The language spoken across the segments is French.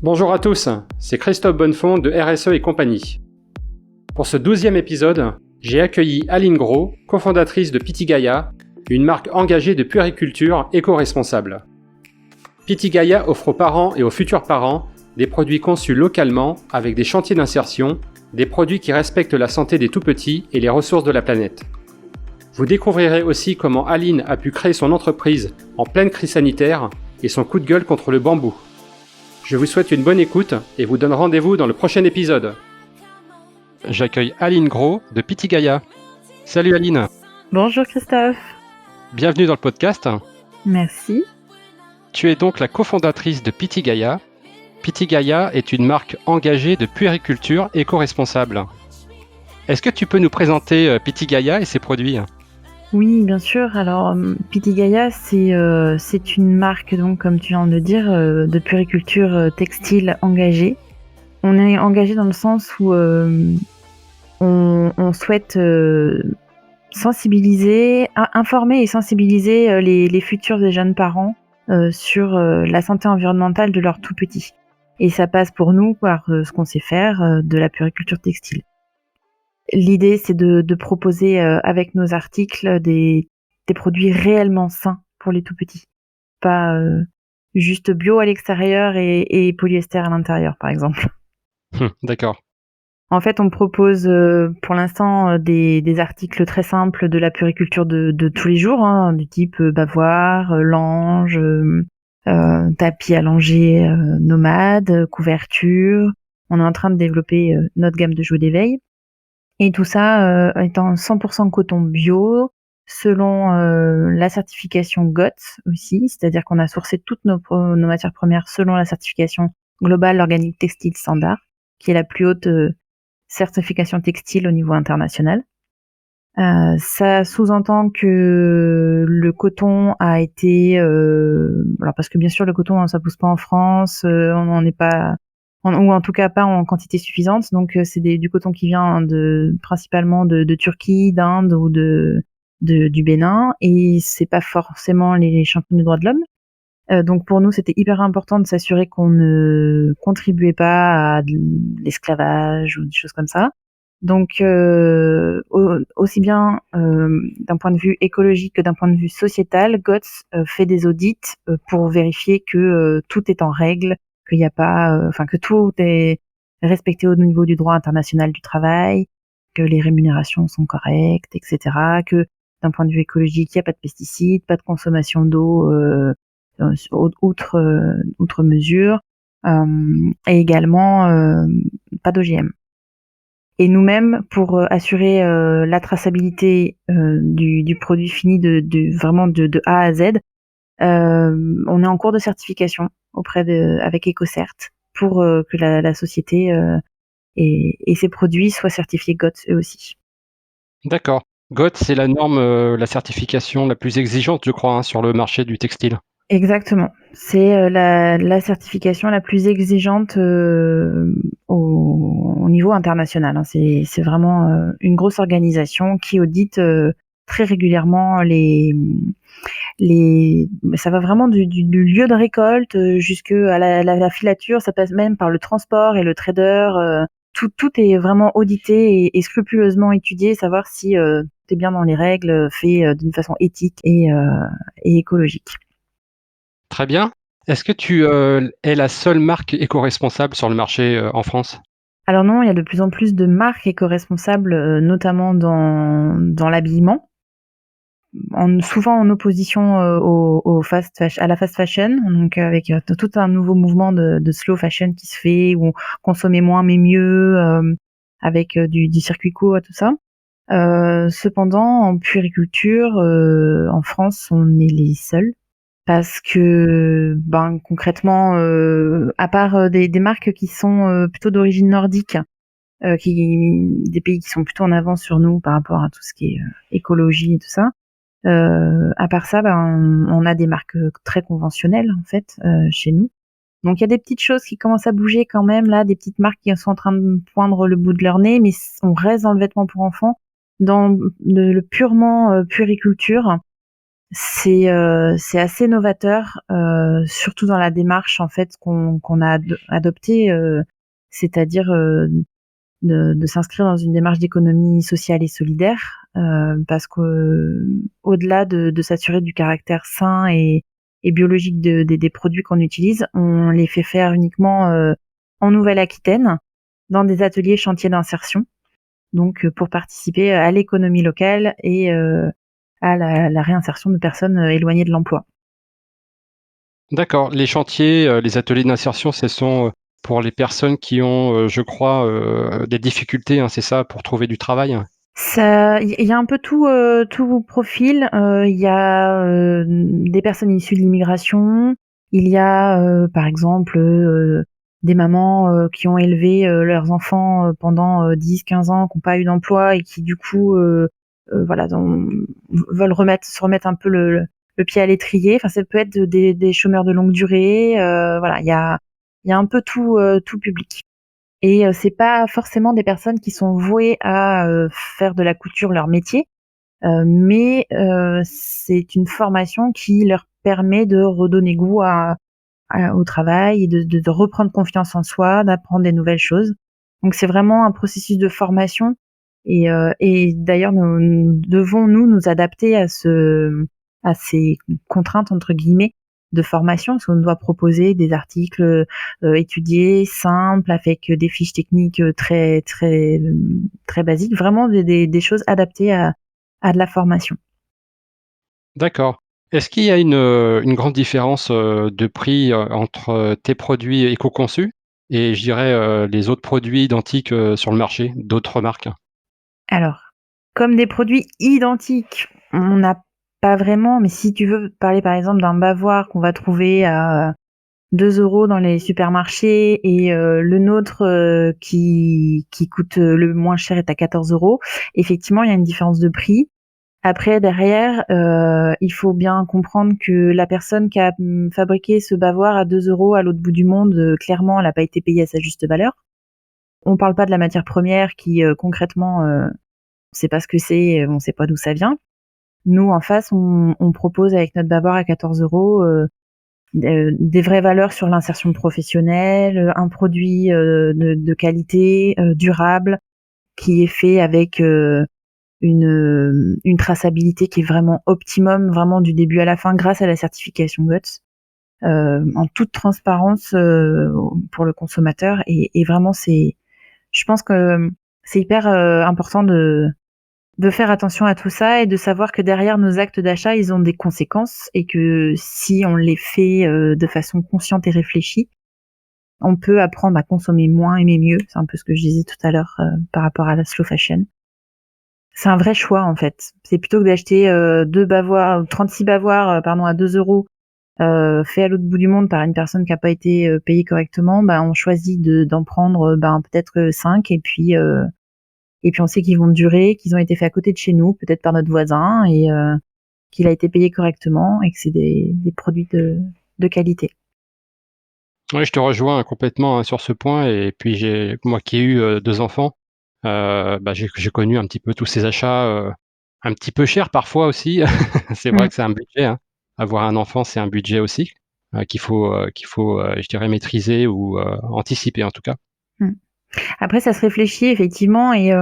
Bonjour à tous, c'est Christophe Bonnefond de RSE et compagnie. Pour ce 12e épisode, j'ai accueilli Aline Gros, cofondatrice de Pittigaya, une marque engagée de puériculture éco-responsable. Pittigaya offre aux parents et aux futurs parents des produits conçus localement avec des chantiers d'insertion, des produits qui respectent la santé des tout-petits et les ressources de la planète. Vous découvrirez aussi comment Aline a pu créer son entreprise en pleine crise sanitaire et son coup de gueule contre le bambou. Je vous souhaite une bonne écoute et vous donne rendez-vous dans le prochain épisode. J'accueille Aline Gros de Pittigaya. Salut Aline. Bonjour Christophe. Bienvenue dans le podcast. Merci. Tu es donc la cofondatrice de Pittigaya. Pittigaya est une marque engagée de puériculture éco-responsable. Est-ce que tu peux nous présenter Pittigaya et ses produits ? Oui, bien sûr. Alors, Pittigaya, c'est une marque, donc, comme tu viens de le dire, de puériculture textile engagée. On est engagé dans le sens où on souhaite sensibiliser, informer et sensibiliser les futurs et jeunes parents sur la santé environnementale de leurs tout-petits. Et ça passe pour nous par ce qu'on sait faire, de la puériculture textile. L'idée, c'est de proposer avec nos articles des produits réellement sains pour les tout-petits. Pas juste bio à l'extérieur et polyester à l'intérieur, par exemple. D'accord. En fait, on propose pour l'instant des articles très simples de la puériculture de tous les jours, du type bavoir, lange, tapis allongé nomade, couverture. On est en train de développer notre gamme de jouets d'éveil. Et tout ça est en 100% coton bio, selon la certification GOTS aussi, c'est-à-dire qu'on a sourcé toutes nos matières premières selon la certification globale organique textile standard, qui est la plus haute certification textile au niveau international. Ça sous-entend que le coton a été... alors parce que bien sûr le coton ça pousse pas en France, on n'en est pas... ou en tout cas pas en quantité suffisante, donc c'est du coton qui vient principalement de Turquie, d'Inde ou du Bénin, et c'est pas forcément les champions du droit de l'homme. Donc pour nous c'était hyper important de s'assurer qu'on ne contribuait pas à de l'esclavage ou des choses comme ça. Donc aussi bien d'un point de vue écologique que d'un point de vue sociétal, GOTS fait des audits pour vérifier que tout est en règle, qu'il n'y a pas, que tout est respecté au niveau du droit international du travail, que les rémunérations sont correctes, etc. Que d'un point de vue écologique, il n'y a pas de pesticides, pas de consommation d'eau outre mesure, et également pas d'OGM. Et nous-mêmes, pour assurer la traçabilité du produit fini vraiment de A à Z, on est en cours de certification avec EcoCert pour que la société et ses produits soient certifiés GOTS eux aussi. D'accord. GOTS, c'est la norme, la certification la plus exigeante, je crois, sur le marché du textile. Exactement. C'est la certification la plus exigeante au niveau international. C'est vraiment une grosse organisation qui audite très régulièrement ça va vraiment du lieu de récolte jusqu'à la filature. Ça passe même par le transport et le trader. Tout est vraiment audité et scrupuleusement étudié, savoir si tout est bien dans les règles, fait d'une façon éthique et écologique. Très bien. Est-ce que tu es la seule marque éco-responsable sur le marché en France ? Alors non, il y a de plus en plus de marques éco-responsables, notamment dans l'habillement, souvent en opposition à la fast fashion, donc avec tout un nouveau mouvement de slow fashion qui se fait, où consommer moins mais mieux, avec du circuit court et tout ça. Cependant, en puériculture, en France, on est les seuls. Parce que, concrètement, à part des marques qui sont plutôt d'origine nordique, des pays qui sont plutôt en avance sur nous par rapport à tout ce qui est écologie et tout ça. À part ça, on a des marques très conventionnelles en fait chez nous. Donc il y a des petites choses qui commencent à bouger quand même là, des petites marques qui sont en train de poindre le bout de leur nez, mais on reste dans le vêtement pour enfants, dans le purement puériculture. C'est assez novateur, surtout dans la démarche en fait qu'on a adoptée, c'est-à-dire de s'inscrire dans une démarche d'économie sociale et solidaire, parce que au-delà de s'assurer du caractère sain et biologique des produits qu'on utilise, on les fait faire uniquement en Nouvelle-Aquitaine, dans des ateliers chantiers d'insertion, donc pour participer à l'économie locale et à la réinsertion de personnes éloignées de l'emploi. D'accord. Les chantiers, les ateliers d'insertion, ce sont, pour les personnes qui ont, je crois, des difficultés, hein, c'est ça, pour trouver du travail? Ça, il y a un peu tout profil. Il y a des personnes issues de l'immigration. Il y a par exemple des mamans qui ont élevé leurs enfants pendant 10-15 ans, qui n'ont pas eu d'emploi et qui du coup voilà, veulent se remettre un peu le pied à l'étrier. Enfin, ça peut être des chômeurs de longue durée. Voilà, il y a un peu tout public. Et c'est pas forcément des personnes qui sont vouées à faire de la couture leur métier, mais c'est une formation qui leur permet de redonner goût au travail et de reprendre confiance en soi, d'apprendre des nouvelles choses. Donc c'est vraiment un processus de formation et d'ailleurs nous devons nous adapter à ces «contraintes» entre guillemets de formation, parce qu'on doit proposer des articles étudiés, simples, avec des fiches techniques très basiques, vraiment des choses adaptées à de la formation. D'accord. Est-ce qu'il y a une grande différence, de prix, entre, tes produits éco-conçus et je dirais, les autres produits identiques, sur le marché, d'autres marques? Alors, comme des produits identiques, on n'a pas vraiment, mais si tu veux parler par exemple d'un bavoir qu'on va trouver à 2 € dans les supermarchés et le nôtre qui coûte le moins cher est à 14 €. Effectivement, il y a une différence de prix. Après derrière, il faut bien comprendre que la personne qui a fabriqué ce bavoir à 2 € à l'autre bout du monde, clairement, elle a pas été payée à sa juste valeur. On parle pas de la matière première qui concrètement, on sait pas ce que c'est, on sait pas d'où ça vient. Nous, en face, on propose avec notre bavoir à 14 €, des vraies valeurs sur l'insertion professionnelle, un produit de qualité, durable, qui est fait avec une traçabilité qui est vraiment optimum, vraiment du début à la fin, grâce à la certification GOTS, en toute transparence pour le consommateur. Et vraiment, je pense que c'est hyper important de faire attention à tout ça et de savoir que derrière nos actes d'achat, ils ont des conséquences et que si on les fait de façon consciente et réfléchie, on peut apprendre à consommer moins, aimer mieux. C'est un peu ce que je disais tout à l'heure par rapport à la slow fashion. C'est un vrai choix en fait. C'est plutôt que d'acheter 2 bavoirs, 36 bavoirs, pardon, à 2 € fait à l'autre bout du monde par une personne qui a pas été payée correctement, bah, on choisit d'en prendre ben, peut-être 5 et puis on sait qu'ils vont durer, qu'ils ont été faits à côté de chez nous, peut-être par notre voisin et qu'il a été payé correctement et que c'est des produits de qualité. Oui, je te rejoins complètement, hein, sur ce point et puis moi qui ai eu, 2 enfants, bah, j'ai connu un petit peu tous ces achats, un petit peu chers parfois aussi. C'est vrai Mmh, que c'est un budget, hein. Avoir un enfant, c'est un budget aussi, qu'il faut, je dirais maîtriser ou, anticiper en tout cas. mmh. Après ça se réfléchit effectivement et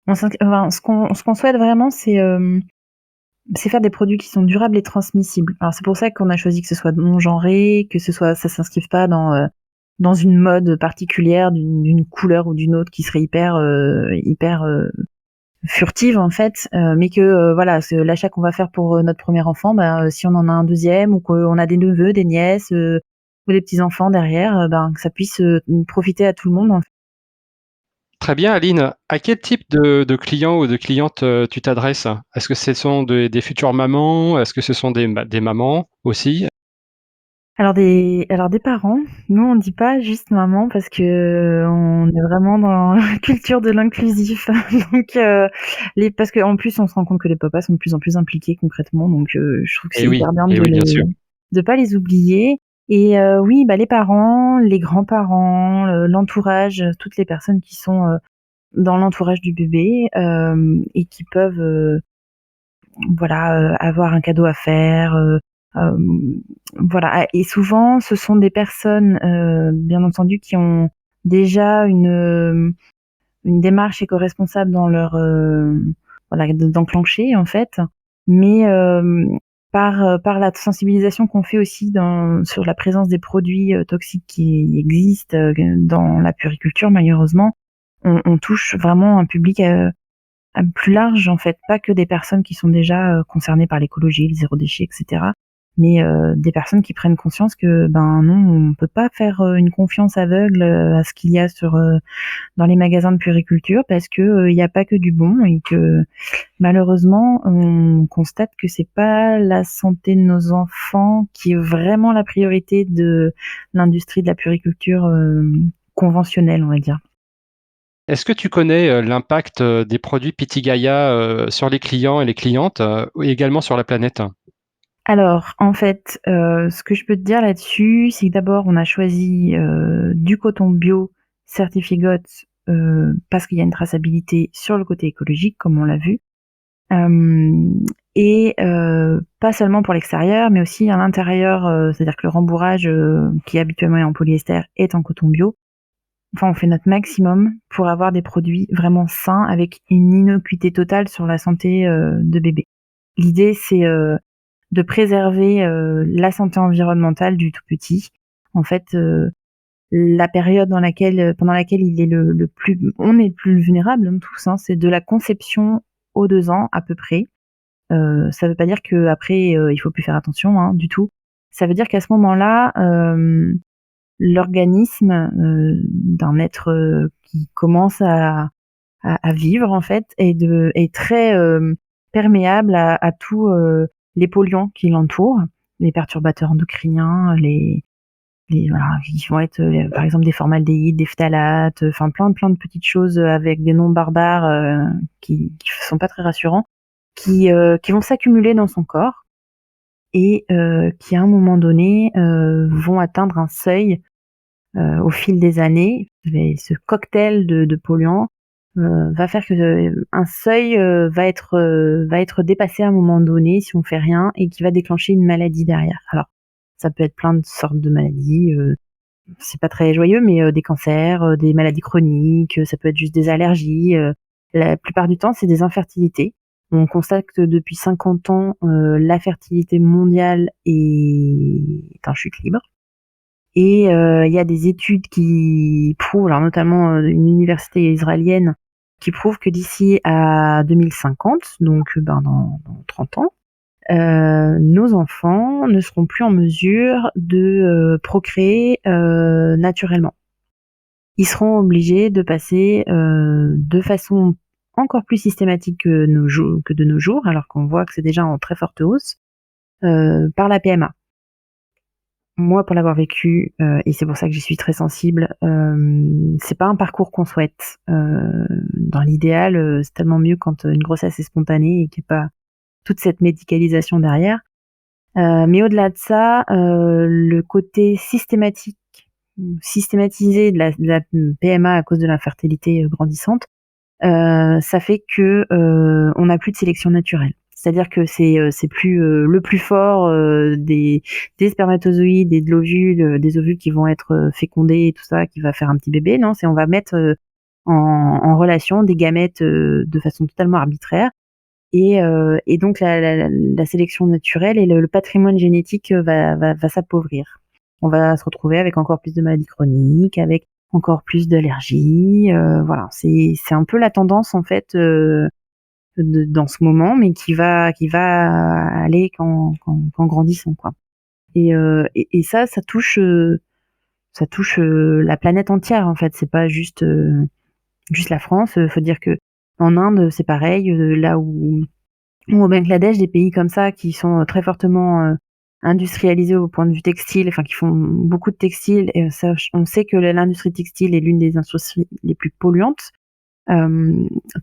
enfin, ce qu'on souhaite vraiment c'est faire des produits qui sont durables et transmissibles. Alors c'est pour ça qu'on a choisi que ce soit non genré, que ça s'inscrive pas dans une mode particulière d'une couleur ou d'une autre qui serait hyper furtive en fait, mais que voilà, l'achat qu'on va faire pour notre premier enfant, ben, si on en a un deuxième ou qu'on a des neveux, des nièces ou des petits enfants derrière, ben que ça puisse profiter à tout le monde. Très bien Aline, à quel type de clients ou de clientes, tu t'adresses? Est-ce que ce sont des futures mamans? Est-ce que ce sont des mamans aussi? Alors des parents, nous on dit pas juste maman parce que on est vraiment dans la culture de l'inclusif. Donc parce qu'en plus on se rend compte que les papas sont de plus en plus impliqués concrètement, donc je trouve que c'est hyper bien Eh oui, bien sûr. de pas les oublier. Et oui, bah les parents, les grands-parents, l'entourage, toutes les personnes qui sont dans l'entourage du bébé et qui peuvent voilà, avoir un cadeau à faire, voilà. Et souvent, ce sont des personnes, bien entendu, qui ont déjà une démarche éco-responsable dans leur voilà, d'enclencher en fait, mais par la sensibilisation qu'on fait aussi sur la présence des produits toxiques qui existent dans la puériculture, malheureusement, on touche vraiment un public plus large en fait, pas que des personnes qui sont déjà concernées par l'écologie, le zéro déchet, etc. Mais des personnes qui prennent conscience que ben non, on peut pas faire une confiance aveugle à ce qu'il y a dans les magasins de puériculture parce que il y a pas que du bon et que malheureusement on constate que c'est pas la santé de nos enfants qui est vraiment la priorité de l'industrie de la puériculture conventionnelle, on va dire. Est-ce que tu connais l'impact des produits Pittigaya sur les clients et les clientes et également sur la planète? Alors, en fait, ce que je peux te dire là-dessus, c'est que d'abord on a choisi du coton bio certifié GOTS parce qu'il y a une traçabilité sur le côté écologique, comme on l'a vu. Et pas seulement pour l'extérieur, mais aussi à l'intérieur, c'est-à-dire que le rembourrage qui habituellement est en polyester est en coton bio. Enfin, on fait notre maximum pour avoir des produits vraiment sains avec une innocuité totale sur la santé de bébé. L'idée, c'est de préserver la santé environnementale du tout petit. En fait, la période pendant laquelle il est on est le plus vulnérable, hein, tous, hein, c'est de la conception aux 2 ans à peu près. Ça veut pas dire qu'après il faut plus faire attention, hein, du tout. Ça veut dire qu'à ce moment-là, l'organisme d'un être qui commence à vivre en fait est très perméable à tous les polluants qui l'entourent, les perturbateurs endocriniens, les voilà, qui vont être par exemple des formaldéhydes, des phtalates, enfin plein de petites choses avec des noms barbares qui sont pas très rassurants, qui vont s'accumuler dans son corps et qui à un moment donné vont atteindre un seuil au fil des années. Et ce cocktail de polluants va faire que un seuil va être dépassé à un moment donné si on fait rien et qui va déclencher une maladie derrière. Alors ça peut être plein de sortes de maladies, c'est pas très joyeux, mais des cancers, des maladies chroniques, ça peut être juste des allergies. La plupart du temps, c'est des infertilités. On constate que depuis 50 ans, la fertilité mondiale est en chute libre. Et il y a des études qui prouvent, alors notamment une université israélienne, qui prouve que d'ici à 2050, donc dans 30 ans, nos enfants ne seront plus en mesure de procréer naturellement. Ils seront obligés de passer de façon encore plus systématique que de nos jours, alors qu'on voit que c'est déjà en très forte hausse, par la PMA. Moi, pour l'avoir vécu, et c'est pour ça que j'y suis très sensible, c'est pas un parcours qu'on souhaite. Dans l'idéal, c'est tellement mieux quand une grossesse est spontanée et qu'il y a pas toute cette médicalisation derrière. Mais au-delà de ça, le côté systématisé de la PMA à cause de l'infertilité grandissante, ça fait que on n'a plus de sélection naturelle. C'est-à-dire que c'est plus le plus fort des spermatozoïdes et de l'ovule, des ovules qui vont être fécondés et tout ça, qui va faire un petit bébé. Non, c'est on va mettre en relation des gamètes de façon totalement arbitraire. Et donc la sélection naturelle et le patrimoine génétique va s'appauvrir. On va se retrouver avec encore plus de maladies chroniques, avec encore plus d'allergies. Voilà, c'est un peu la tendance en fait dans ce moment, mais qui va aller qu'en grandissant quoi. Et ça touche la planète entière en fait. C'est pas juste la France. Faut dire que en Inde c'est pareil. Là où au Bangladesh, des pays comme ça qui sont très fortement industrialisés au point de vue textile, enfin qui font beaucoup de textiles. Et ça, on sait que l'industrie textile est l'une des industries les plus polluantes.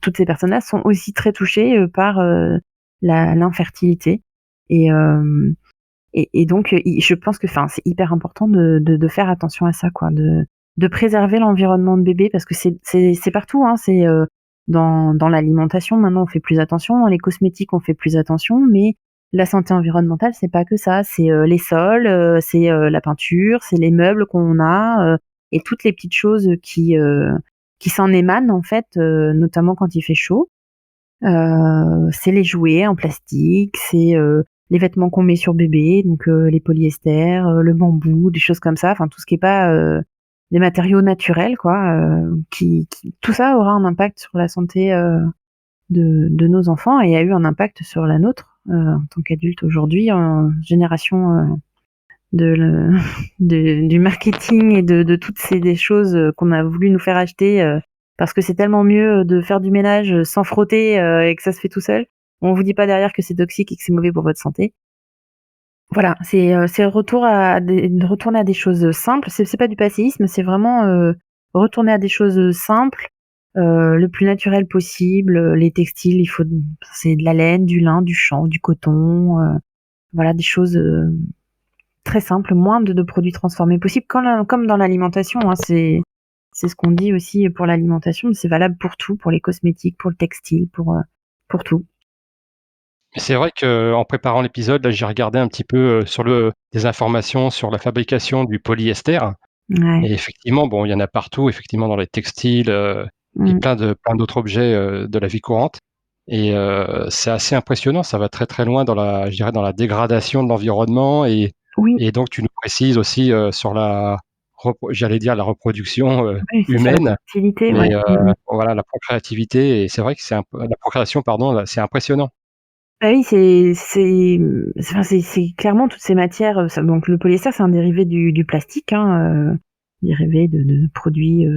Toutes ces personnes-là sont aussi très touchées par l'infertilité. Et, et donc, je pense que, enfin, c'est hyper important de faire attention à ça, quoi, de préserver l'environnement de bébé parce que c'est partout, hein. C'est Dans l'alimentation, maintenant, on fait plus attention. Dans les cosmétiques, on fait plus attention. Mais la santé environnementale, c'est pas que ça. C'est les sols, c'est la peinture, c'est les meubles qu'on a et toutes les petites choses qui s'en émanent en fait, notamment quand il fait chaud. C'est les jouets en plastique, c'est les vêtements qu'on met sur bébé, donc les polyesters, le bambou, des choses comme ça. Enfin, tout ce qui est pas des matériaux naturels, quoi. Tout ça aura un impact sur la santé de nos enfants et a eu un impact sur la nôtre en tant qu'adulte aujourd'hui, en génération du marketing et de toutes des choses qu'on a voulu nous faire acheter parce que c'est tellement mieux de faire du ménage sans frotter et que ça se fait tout seul. On vous dit pas derrière que c'est toxique et que c'est mauvais pour votre santé. Voilà, c'est retourner à des choses simples. C'est pas du passéisme, c'est vraiment retourner à des choses simples, le plus naturel possible. Les textiles, c'est de la laine, du lin, du chanvre, du coton, voilà des choses très simples, moins de produits transformés possible, comme dans l'alimentation. Hein, c'est ce qu'on dit aussi pour l'alimentation, mais c'est valable pour tout, pour les cosmétiques, pour le textile, pour tout. Mais c'est vrai qu'en préparant l'épisode, là, j'ai regardé un petit peu des informations sur la fabrication du polyester. Ouais. Et effectivement, bon, il y en a partout, effectivement, dans les textiles et Mm. plein d'autres objets de la vie courante. Et c'est assez impressionnant, ça va très très loin je dirais, dans la dégradation de l'environnement. Oui, Et donc, tu nous précises aussi sur j'allais dire la reproduction oui, c'est sur la humaine, fertilité, ouais. mais Mm. voilà, la procréativité. Et c'est vrai que la procréation, pardon, là, c'est impressionnant. Bah oui, enfin, c'est clairement toutes ces matières. Donc le polyester, c'est un dérivé du plastique, hein, dérivé de produits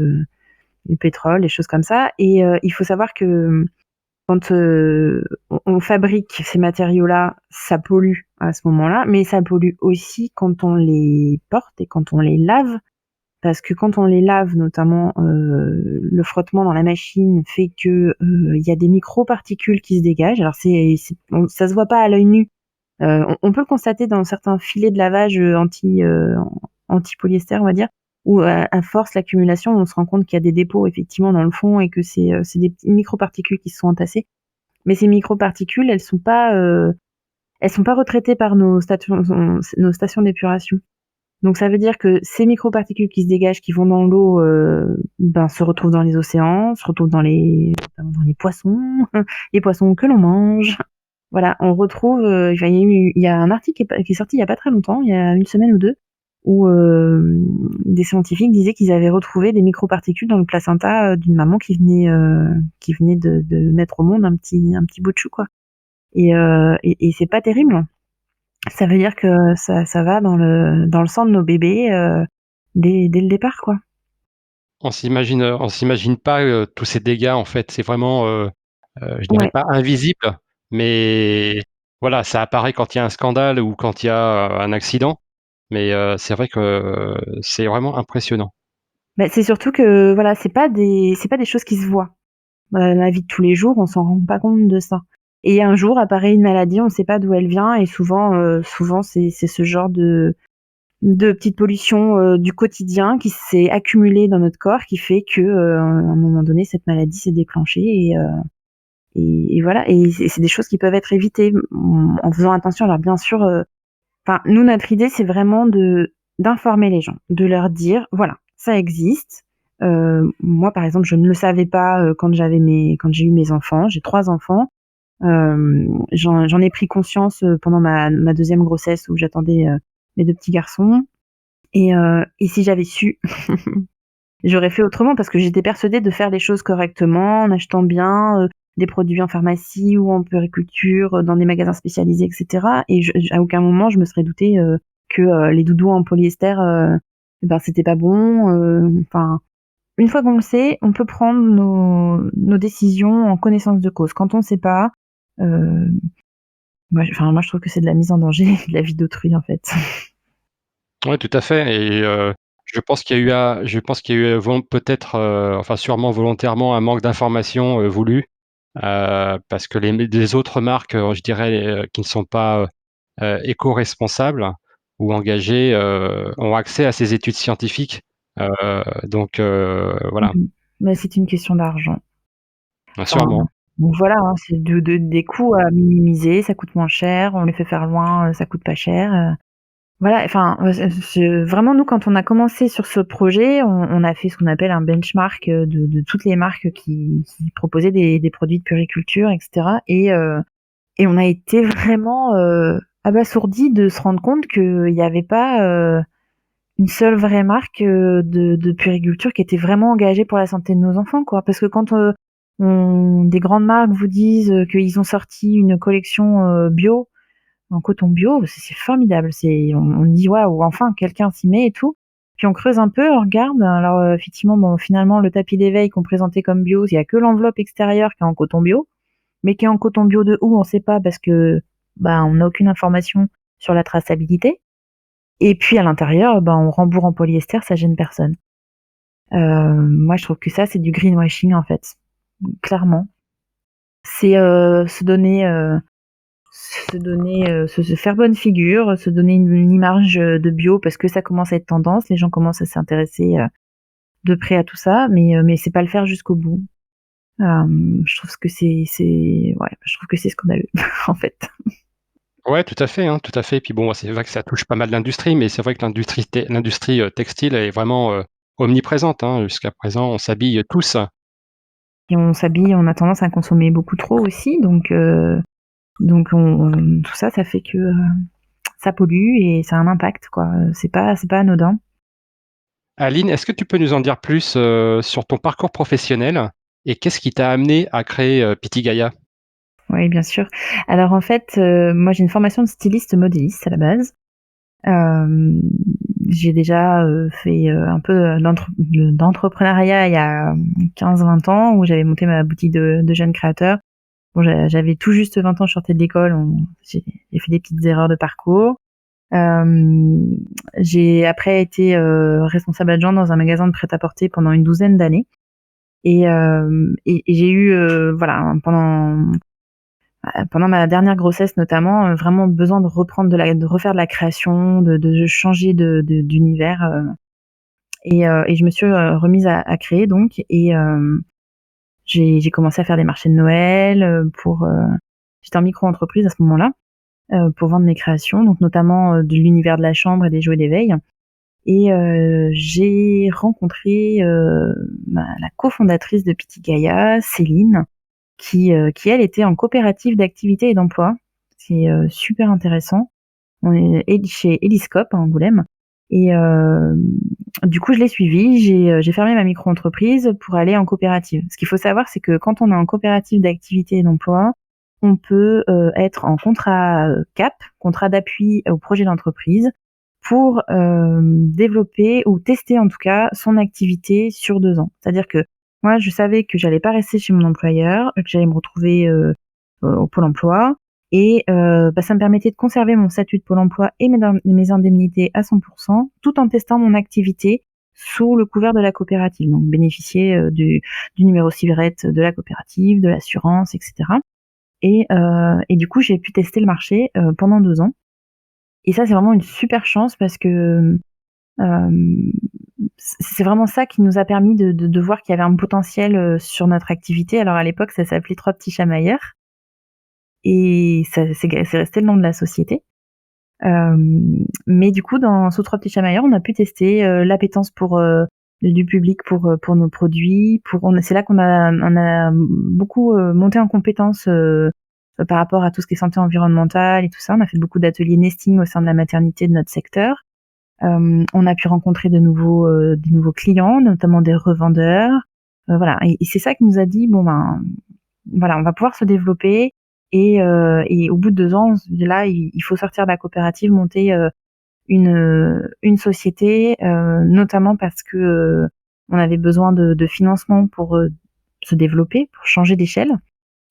du pétrole, des choses comme ça. Et il faut savoir que quand on fabrique ces matériaux-là, ça pollue à ce moment-là, mais ça pollue aussi quand on les porte et quand on les lave. Parce que quand on les lave, notamment, le frottement dans la machine fait que il y a des microparticules qui se dégagent. Alors ça se voit pas à l'œil nu. On peut le constater dans certains filets de lavage anti-polyester, on va dire, où à force l'accumulation, on se rend compte qu'il y a des dépôts effectivement dans le fond et que c'est des petits microparticules qui se sont entassées. Mais ces microparticules, elles sont pas retraitées par nos stations d'épuration. Donc ça veut dire que ces microparticules qui se dégagent, qui vont dans l'eau, se retrouvent dans les océans, se retrouvent notamment dans les poissons, les poissons que l'on mange. Voilà, on retrouve. Il y a un article qui est sorti il y a pas très longtemps, il y a une semaine ou deux, où des scientifiques disaient qu'ils avaient retrouvé des microparticules dans le placenta d'une maman qui venait de mettre au monde un petit bout de chou, quoi. Et c'est pas terrible. Ça veut dire que ça va dans le sang de nos bébés dès le départ, quoi. On s'imagine pas tous ces dégâts, en fait. C'est vraiment, je dirais Ouais. pas invisible, mais voilà, ça apparaît quand il y a un scandale ou quand il y a un accident. Mais c'est vrai que c'est vraiment impressionnant. Bah, c'est surtout que voilà, c'est pas des choses qui se voient. Dans la vie de tous les jours, on s'en rend pas compte de ça. Et un jour apparaît une maladie, on sait pas d'où elle vient et souvent c'est ce genre de petite pollution du quotidien qui s'est accumulée dans notre corps qui fait que à un moment donné cette maladie s'est déclenchée et voilà, et c'est des choses qui peuvent être évitées en faisant attention. Alors bien sûr, enfin nous notre idée c'est vraiment de d'informer les gens, de leur dire voilà, ça existe. Moi par exemple, je ne le savais pas quand j'ai eu mes enfants. J'ai 3 enfants. J'en ai pris conscience pendant ma deuxième grossesse où j'attendais mes 2 petits garçons et si j'avais su, j'aurais fait autrement parce que j'étais persuadée de faire les choses correctement, en achetant bien, des produits en pharmacie ou en puériculture, dans des magasins spécialisés, et cetera. Et à aucun moment je me serais doutée que les doudous en polyester, c'était pas bon. Enfin, une fois qu'on le sait, on peut prendre nos décisions en connaissance de cause. Quand on sait pas, euh, moi je trouve que c'est de la mise en danger de la vie d'autrui en fait. Ouais, tout à fait. Et je pense qu'il y a eu peut-être, enfin sûrement volontairement, un manque d'information voulu, parce que les autres marques, je dirais, qui ne sont pas éco-responsables ou engagées, ont accès à ces études scientifiques. Donc voilà. Mhm. Mais c'est une question d'argent. Sûrement. Donc voilà, hein, c'est des coûts à minimiser, ça coûte moins cher, on les fait faire loin, ça coûte pas cher. Voilà, enfin, vraiment nous quand on a commencé sur ce projet, on a fait ce qu'on appelle un benchmark de toutes les marques qui proposaient des produits de puriculture, etc. Et on a été vraiment abasourdis de se rendre compte qu'il n'y avait pas une seule vraie marque de puriculture qui était vraiment engagée pour la santé de nos enfants, quoi. Parce que quand des grandes marques vous disent qu'ils ont sorti une collection bio, en coton bio, c'est formidable. On dit waouh, enfin quelqu'un s'y met et tout. Puis on creuse un peu, on regarde. Alors effectivement, bon, finalement le tapis d'éveil qu'on présentait comme bio, il y a que l'enveloppe extérieure qui est en coton bio, mais qui est en coton bio de où on sait pas parce que on n'a aucune information sur la traçabilité. Et puis à l'intérieur, on rembourre en polyester, ça gêne personne. Moi je trouve que ça c'est du greenwashing en fait, clairement. C'est se faire bonne figure, se donner une image de bio parce que ça commence à être tendance, les gens commencent à s'intéresser de près à tout ça, mais c'est pas le faire jusqu'au bout. Je trouve que je trouve que c'est scandaleux en fait. Ouais, tout à fait, hein, tout à fait. Puis bon, c'est vrai que ça touche pas mal l'industrie, mais c'est vrai que l'industrie textile est vraiment omniprésente. Hein. Jusqu'à présent, on s'habille tous. Et on s'habille, on a tendance à consommer beaucoup trop aussi, donc tout ça, ça fait que ça pollue et ça a un impact, quoi. C'est pas anodin. Aline, est-ce que tu peux nous en dire plus sur ton parcours professionnel et qu'est-ce qui t'a amené à créer Pittigaya? Oui, bien sûr. Alors en fait, moi j'ai une formation de styliste modéliste à la base. J'ai déjà fait un peu d'entrepreneuriat il y a 15-20 ans où j'avais monté ma boutique de jeunes créateurs. Bon, j'avais tout juste 20 ans, je sortais de l'école, j'ai fait des petites erreurs de parcours. J'ai après été responsable adjointe dans un magasin de prêt-à-porter pendant une 12aine d'années. Et j'ai eu, voilà, pendant ma dernière grossesse notamment, vraiment besoin de refaire de la création, de changer d'univers. Et je me suis remise à créer donc. Et j'ai commencé à faire des marchés de Noël j'étais en micro-entreprise à ce moment-là pour vendre mes créations, donc notamment de l'univers de la chambre et des jouets d'éveil. Et j'ai rencontré la cofondatrice de Pittigaya, Céline, qui elle était en coopérative d'activité et d'emploi. C'est super intéressant. On est chez Eliscope à Angoulême. Et du coup, je l'ai suivie. J'ai fermé ma micro-entreprise pour aller en coopérative. Ce qu'il faut savoir, c'est que quand on est en coopérative d'activité et d'emploi, on peut être en contrat CAP, contrat d'appui au projet d'entreprise, pour développer ou tester en tout cas son activité sur 2 ans. C'est-à-dire que moi, je savais que j'allais pas rester chez mon employeur, que j'allais me retrouver au Pôle emploi. Et ça me permettait de conserver mon statut de Pôle emploi et mes indemnités à 100%, tout en testant mon activité sous le couvert de la coopérative. Donc bénéficier du numéro cigarette de la coopérative, de l'assurance, etc. Et du coup, j'ai pu tester le marché pendant 2 ans. Et ça, c'est vraiment une super chance parce que c'est vraiment ça qui nous a permis de voir qu'il y avait un potentiel sur notre activité. Alors à l'époque, ça s'appelait Trois Petits Chamailleurs et c'est resté le nom de la société. Mais du coup, sous Trois Petits Chamailleurs, on a pu tester l'appétence du public pour nos produits. C'est là qu'on a beaucoup monté en compétences par rapport à tout ce qui est santé environnementale et tout ça. On a fait beaucoup d'ateliers nesting au sein de la maternité de notre secteur. On a pu rencontrer des nouveaux clients, notamment des revendeurs. Voilà. Et c'est ça qui nous a dit, voilà, on va pouvoir se développer. Et au bout de 2 ans, là, il faut sortir de la coopérative, monter une société, notamment parce que on avait besoin de financement pour se développer, pour changer d'échelle.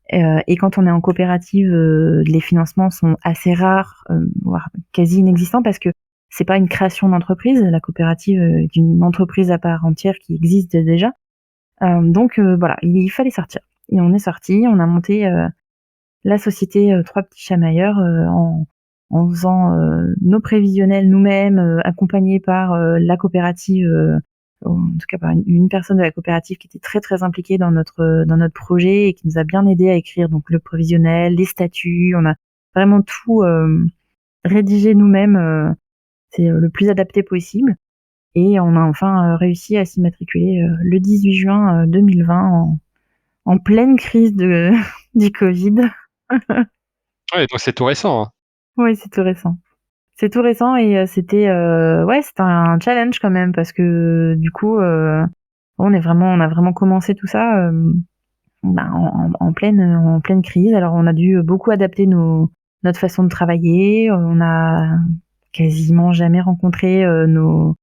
Et quand on est en coopérative, les financements sont assez rares, voire quasi inexistants parce que c'est pas une création d'entreprise. La coopérative est une entreprise à part entière qui existe déjà. Donc voilà, il fallait sortir. Et on est sorti, on a monté la société Trois Petits Chamailleurs en faisant nos prévisionnels nous-mêmes, accompagnés par la coopérative en tout cas par une personne de la coopérative qui était très très impliquée dans notre projet et qui nous a bien aidé à écrire donc le provisionnel, les statuts. On a vraiment tout rédigé nous-mêmes. C'est le plus adapté possible. Et on a enfin réussi à s'immatriculer le 18 juin 2020 en pleine crise du Covid. Ouais, donc c'est tout récent, hein. Oui, c'est tout récent. C'est tout récent et c'était ouais, c'était un challenge quand même parce que du coup, on a vraiment commencé tout ça en pleine crise. Alors on a dû beaucoup adapter notre façon de travailler. On a quasiment jamais rencontré nos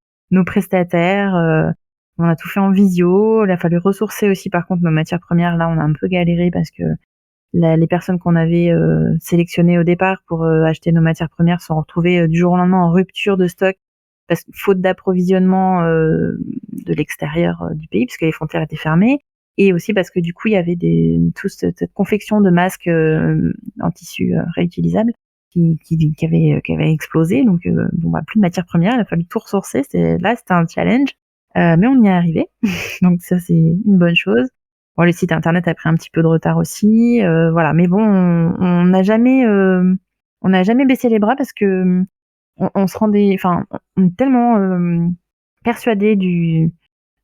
prestataires. On a tout fait en visio. Il a fallu ressourcer aussi par contre nos matières premières. Là, on a un peu galéré parce que les personnes qu'on avait sélectionnées au départ pour acheter nos matières premières se sont retrouvées du jour au lendemain en rupture de stock parce que faute d'approvisionnement de l'extérieur du pays puisque les frontières étaient fermées et aussi parce que du coup il y avait toute cette confection de masques en tissu réutilisable qui avait explosé. Donc bon bah plus de matières premières, il a fallu tout ressourcer. C'était un challenge, mais on y est arrivé. Donc ça c'est une bonne chose. Bon, le site internet a pris un petit peu de retard aussi, voilà. Mais bon, on n'a jamais baissé les bras parce que on se rendait, enfin, on est tellement persuadés du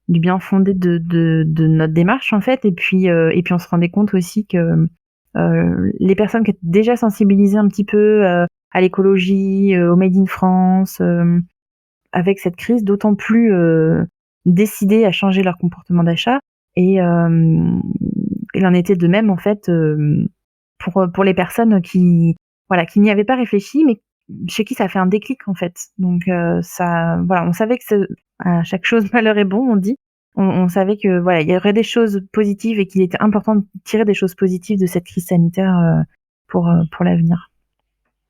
bien fondé de notre démarche en fait, et puis on se rendait compte aussi que les personnes qui étaient déjà sensibilisées un petit peu à l'écologie, au Made in France, avec cette crise, d'autant plus décidées à changer leur comportement d'achat. Et il en était de même en fait pour les personnes qui n'y avaient pas réfléchi, mais chez qui ça a fait un déclic en fait. Donc ça, voilà, on savait que à chaque chose malheur est bon, on dit. On savait que voilà, il y aurait des choses positives et qu'il était important de tirer des choses positives de cette crise sanitaire pour l'avenir.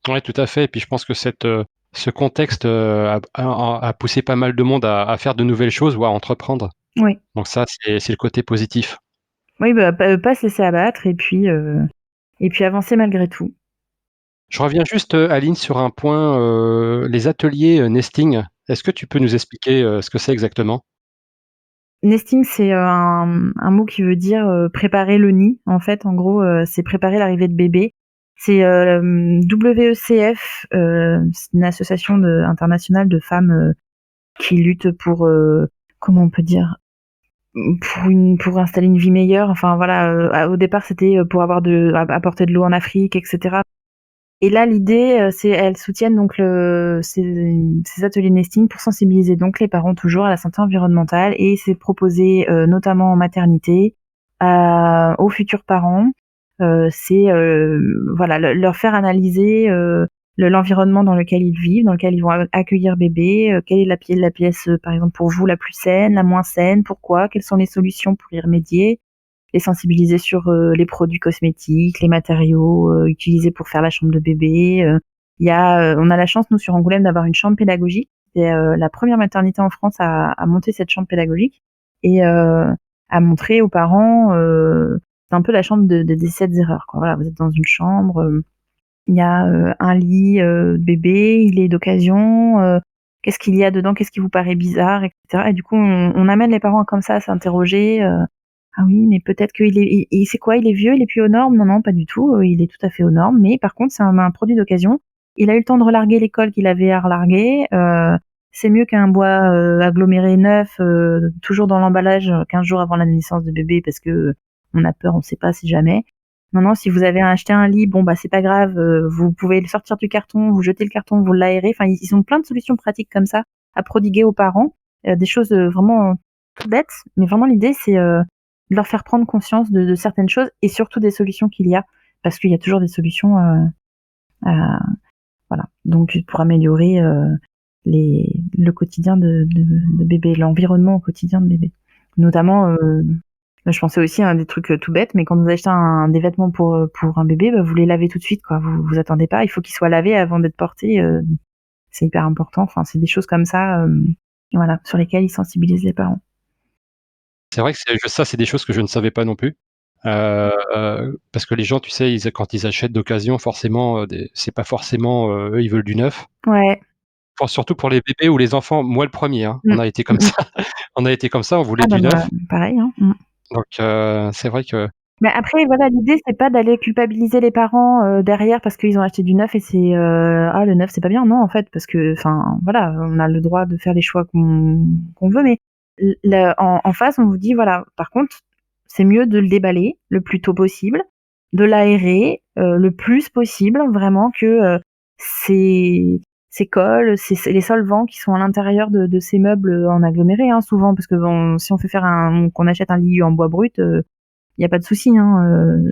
Ouais, tout à fait et puis je pense que ce contexte, a poussé pas mal de monde à faire de nouvelles choses ou à entreprendre. Oui, Donc ça, c'est le côté positif. oui, bah, pas se laisser abattre et puis avancer malgré tout. Je reviens juste, Aline, sur un point, les ateliers, nesting. Est-ce que tu peux nous expliquer, ce que c'est exactement? Nesting, c'est un mot qui veut dire préparer le nid. En fait, en gros, c'est préparer l'arrivée de bébé. C'est WECF, c'est une association internationale de femmes qui luttent pour, comment on peut dire, pour installer une vie meilleure. Enfin voilà, au départ c'était pour apporter de l'eau en Afrique, etc. Et là, l'idée, c'est elles soutiennent donc ces ateliers nesting pour sensibiliser donc les parents toujours à la santé environnementale et c'est proposé notamment en maternité aux futurs parents. C'est voilà leur faire analyser l'environnement dans lequel ils vivent, dans lequel ils vont accueillir bébé, quelle est la pièce par exemple pour vous la plus saine, la moins saine, pourquoi, quelles sont les solutions pour y remédier, les sensibiliser sur les produits cosmétiques, les matériaux utilisés pour faire la chambre de bébé. On a la chance, nous, sur Angoulême, d'avoir une chambre pédagogique. C'est la première maternité en France à monter cette chambre pédagogique et à montrer aux parents, c'est un peu la chambre des 7 erreurs, quoi. Voilà, vous êtes dans une chambre, il y a un lit de bébé, il est d'occasion, qu'est-ce qu'il y a dedans, qu'est-ce qui vous paraît bizarre, etc. Et du coup, on amène les parents comme ça à s'interroger. Ah oui, mais peut-être qu'il est, c'est quoi, il est vieux, il est plus aux normes? Non, non, pas du tout, il est tout à fait aux normes, mais par contre, c'est un produit d'occasion. Il a eu le temps de relarguer l'école qu'il avait à relarguer, c'est mieux qu'un bois aggloméré neuf, toujours dans l'emballage 15 jours avant la naissance de bébé parce que on a peur, on sait pas si jamais. Non, non, si vous avez acheté un lit, bon bah c'est pas grave, vous pouvez le sortir du carton, vous jetez le carton, vous l'aérez. Enfin, ils ont plein de solutions pratiques comme ça à prodiguer aux parents, des choses vraiment tout bêtes, mais vraiment l'idée c'est de leur faire prendre conscience de certaines choses et surtout des solutions qu'il y a, parce qu'il y a toujours des solutions, voilà. Donc pour améliorer le quotidien de bébé, l'environnement au quotidien de bébé. Notamment, je pensais aussi à des trucs tout bêtes, mais quand vous achetez des vêtements pour un bébé, bah, vous les lavez tout de suite, quoi. Vous attendez pas, il faut qu'ils soient lavés avant d'être portés. C'est hyper important. Enfin, c'est des choses comme ça, voilà, sur lesquelles ils sensibilisent les parents. C'est vrai que c'est des choses que je ne savais pas non plus. Parce que les gens, tu sais, quand ils achètent d'occasion, forcément, c'est pas forcément, eux, ils veulent du neuf. Ouais. surtout pour les bébés ou les enfants. Moi, le premier, hein, Mmh. on a été Mmh comme mh. ça. On a été comme ça, on voulait Ah bah, du moi, neuf. pareil, hein. Mmh. Donc c'est vrai que Mais après, voilà, l'idée, c'est pas d'aller culpabiliser les parents, derrière parce qu'ils ont acheté du neuf et c'est, «Ah, le neuf, c'est pas bien». Non, en fait, parce que, enfin, voilà, on a le droit de faire les choix qu'on veut, mais en face, on vous dit: «Voilà, par contre, c'est mieux de le déballer le plus tôt possible, de l'aérer, le plus possible, vraiment que, ces ces cols, ces les solvants qui sont à l'intérieur de ces meubles, en aggloméré, hein, souvent, parce que bon, si on fait faire qu'on achète un lit en bois brut, il y a pas de souci, hein,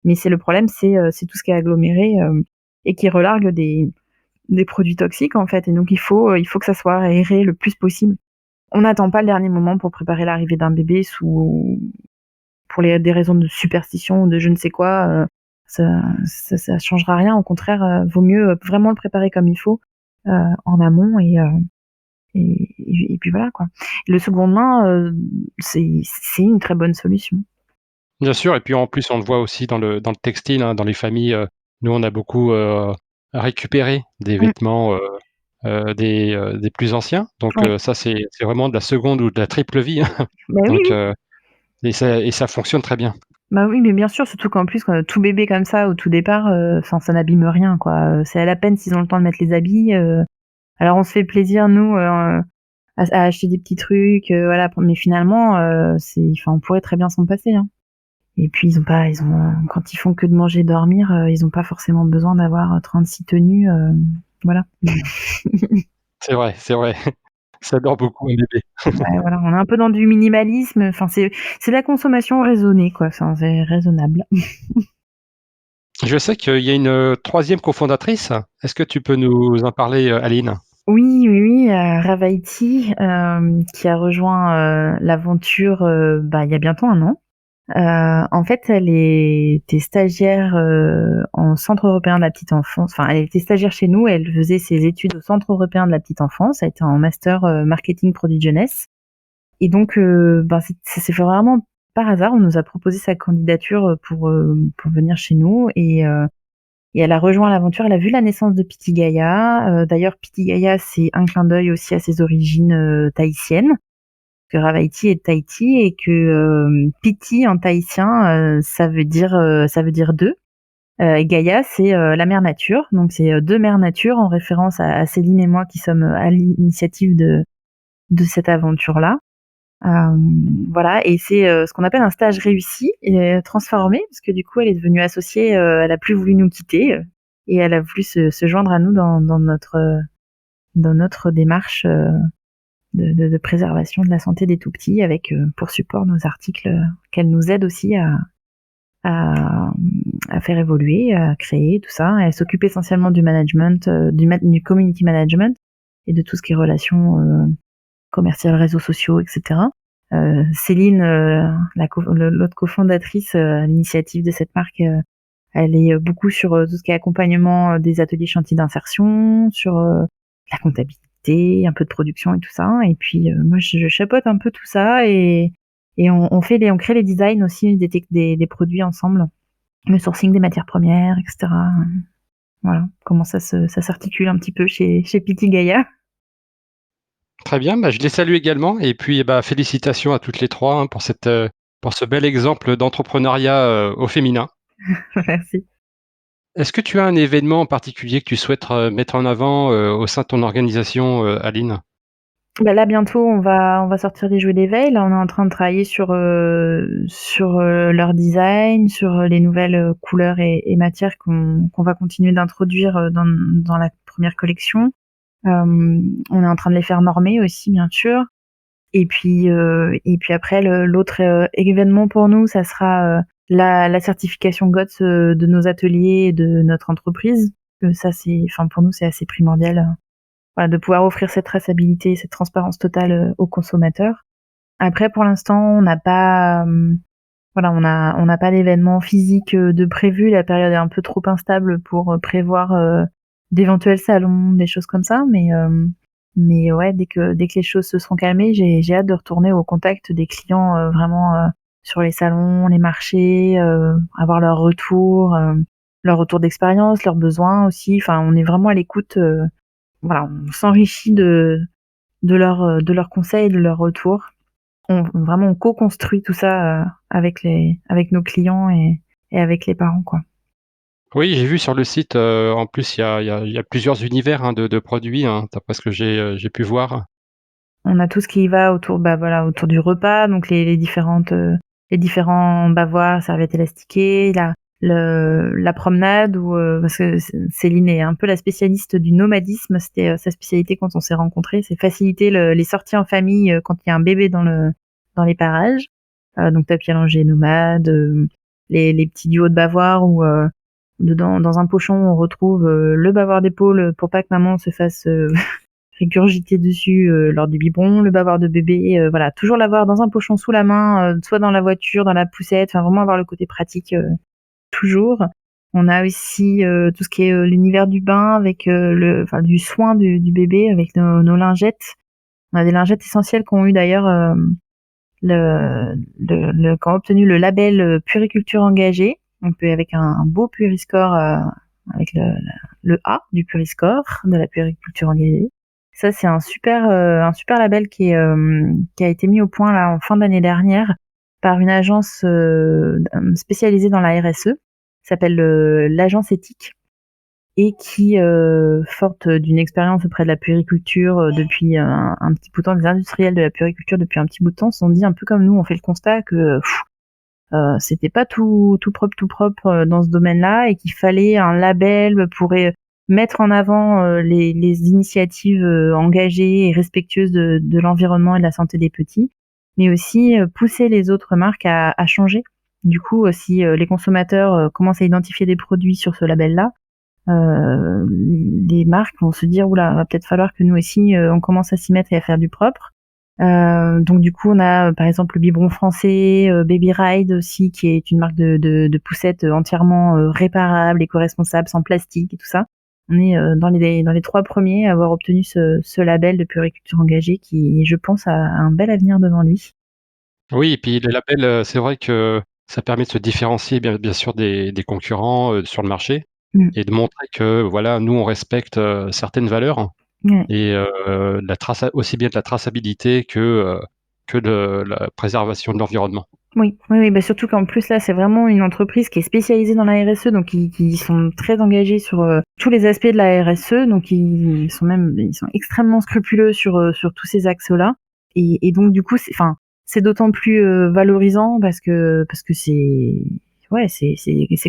mais c'est le problème, c'est tout ce qui est aggloméré, et qui relargue des produits toxiques, en fait, et donc il faut que ça soit aéré le plus possible. On n'attend pas le dernier moment pour préparer l'arrivée d'un bébé pour des raisons de superstition ou de je ne sais quoi, ça changera rien. Au contraire, vaut mieux, vraiment le préparer comme il faut, heu, en amont, et puis voilà, quoi. Le seconde main, c'est une très bonne solution. bien sûr et puis en plus, on le voit aussi dans le textile, hein, dans les familles, nous on a beaucoup, récupéré des Mmh. vêtements, des plus anciens. Donc Ouais. ça c'est vraiment de la seconde ou de la triple vie, hein. Bah, oui, Donc oui. et ça fonctionne très bien. Bah, oui, mais bien sûr, surtout qu'en plus, tout bébé comme ça au tout départ, enfin, ça n'abîme rien, quoi, c'est à la peine s'ils ont le temps de mettre les habits, alors on se fait plaisir nous, à acheter des petits trucs, voilà, mais finalement, enfin, on pourrait très bien s'en passer, hein, et puis quand ils font que de manger, dormir, ils ont pas forcément besoin d'avoir, 36 tenues, voilà. C'est vrai, ça dort beaucoup un bébé. Ouais, voilà, on est un peu dans du minimalisme, enfin, c'est de la consommation raisonnée, quoi, enfin, c'est raisonnable. Je sais qu'il y a une, 3e cofondatrice. Est-ce que tu peux nous en parler, Aline? Oui, oui, oui, Ravaiti, qui a rejoint, l'aventure, bah, il y a bientôt 1 an. En fait, elle était stagiaire, en Centre européen de la petite enfance. Enfin, elle était stagiaire chez nous, elle faisait ses études au Centre européen de la petite enfance. Elle était en master, marketing produit jeunesse, et donc ben, ça s'est fait vraiment par hasard. On nous a proposé sa candidature, pour venir chez nous, et elle a rejoint l'aventure. Elle a vu la naissance de Pitiguaya. D'ailleurs, Pitiguaya, c'est un clin d'œil aussi à ses origines, tahitiennes, que Ravaiti est de Tahiti, et que Piti en tahitien, ça veut dire deux. Et Gaïa, c'est la mère nature. Donc c'est deux mères nature, en référence à Céline et moi qui sommes à l'initiative de cette aventure-là. Voilà, et c'est ce qu'on appelle un stage réussi et transformé, parce que du coup, elle est devenue associée. Elle a plus voulu nous quitter, et elle a voulu se joindre à nous dans notre démarche, de préservation de la santé des tout petits, avec pour support nos articles, qu'elle nous aide aussi à, à faire évoluer, à créer tout ça. Elle s'occupe essentiellement du management, du community management, et de tout ce qui est relations commerciales, réseaux sociaux, etc. Céline, l'autre cofondatrice, à l'initiative de cette marque, elle est beaucoup sur tout ce qui est accompagnement, des ateliers chantiers d'insertion, sur la comptabilité, un peu de production et tout ça. Et puis moi, je chapeaute un peu tout ça, et on crée les designs aussi des produits ensemble, le sourcing des matières premières, etc. Voilà comment ça s'articule un petit peu chez Pitiguaya. Très bien, bah, je les salue également et puis, bah, félicitations à toutes les 3 hein, pour ce bel exemple d'entrepreneuriat, au féminin. Merci. Est-ce que tu as un événement en particulier que tu souhaites, mettre en avant, au sein de ton organisation, Aline? Bah, là, bientôt, on va sortir des jouets d'éveil. Là, on est en train de travailler sur leur design, sur les nouvelles couleurs et matières qu'on va continuer d'introduire dans la première collection. On est en train de les faire normer aussi, bien sûr. Et puis après, l'autre événement pour nous, ça sera la certification GOTS de nos ateliers et de notre entreprise. Ça, enfin, pour nous, c'est assez primordial. Voilà, de pouvoir offrir cette traçabilité, cette transparence totale, aux consommateurs. Après, pour l'instant, on n'a pas, voilà, on n'a pas d'événement physique de prévu. La période est un peu trop instable pour prévoir d'éventuels salons, des choses comme ça. Mais ouais, dès que les choses se seront calmées, j'ai hâte de retourner au contact des clients, vraiment, sur les salons, les marchés, avoir leur retour d'expérience, leurs besoins aussi. Enfin, on est vraiment à l'écoute, voilà, on s'enrichit de leurs conseils, de leurs retours. On co-construit tout ça avec nos clients et avec les parents, quoi. Oui, j'ai vu sur le site, en plus, il y a plusieurs univers, hein, de produits, hein, d'après ce que j'ai pu voir. On a tout ce qui va autour, bah voilà, autour du repas, donc les différents bavoirs, serviettes élastiquées, la promenade ou parce que Céline est un peu la spécialiste du nomadisme. C'était sa spécialité quand on s'est rencontrés, c'est faciliter les sorties en famille quand il y a un bébé dans les parages. Donc tapis allongé nomade, les petits duos de bavoirs où dedans dans un pochon on retrouve le bavoir d'épaule pour pas que maman se fasse régurgiter dessus lors du biberon, le bavoir de bébé, voilà, toujours l'avoir dans un pochon sous la main, soit dans la voiture, dans la poussette, enfin vraiment avoir le côté pratique toujours. On a aussi tout ce qui est l'univers du bain avec du soin du bébé avec nos lingettes. On a des lingettes essentielles qui ont eu d'ailleurs qui ont obtenu le label Puriculture engagée. On peut avec un beau Puriscore avec le A du Puriscore de la Puriculture engagée. Ça, c'est un super label qui a été mis au point là en fin d'année dernière par une agence spécialisée dans la RSE, s'appelle l'agence éthique, et qui, forte d'une expérience auprès de la puériculture depuis un petit bout de temps, des industriels de la puériculture depuis un petit bout de temps, se sont dit un peu comme nous, on fait le constat que c'était pas tout propre dans ce domaine-là et qu'il fallait un label pour mettre en avant les initiatives engagées et respectueuses de l'environnement et de la santé des petits, mais aussi pousser les autres marques à changer. Du coup, si les consommateurs commencent à identifier des produits sur ce label-là, les marques vont se dire oula, va peut-être falloir que nous aussi on commence à s'y mettre et à faire du propre. Donc du coup on a par exemple le biberon français, Baby Ride aussi, qui est une marque de poussettes entièrement réparable, éco-responsable, sans plastique et tout ça. On est dans les 3 premiers à avoir obtenu ce label de puériculture engagée qui, je pense, a un bel avenir devant lui. Oui et puis les labels, c'est vrai que ça permet de se différencier bien sûr des concurrents, sur le marché Mmh. et de montrer que voilà, nous on respecte, certaines valeurs Ouais. et la traça aussi bien de la traçabilité que de la préservation de l'environnement. Oui, oui, oui, bah, surtout qu'en plus là, c'est vraiment une entreprise qui est spécialisée dans la RSE, donc qui sont très engagés sur tous les aspects de la RSE, donc ils sont extrêmement scrupuleux sur tous ces axes-là, et donc du coup, c'est d'autant plus valorisant parce que c'est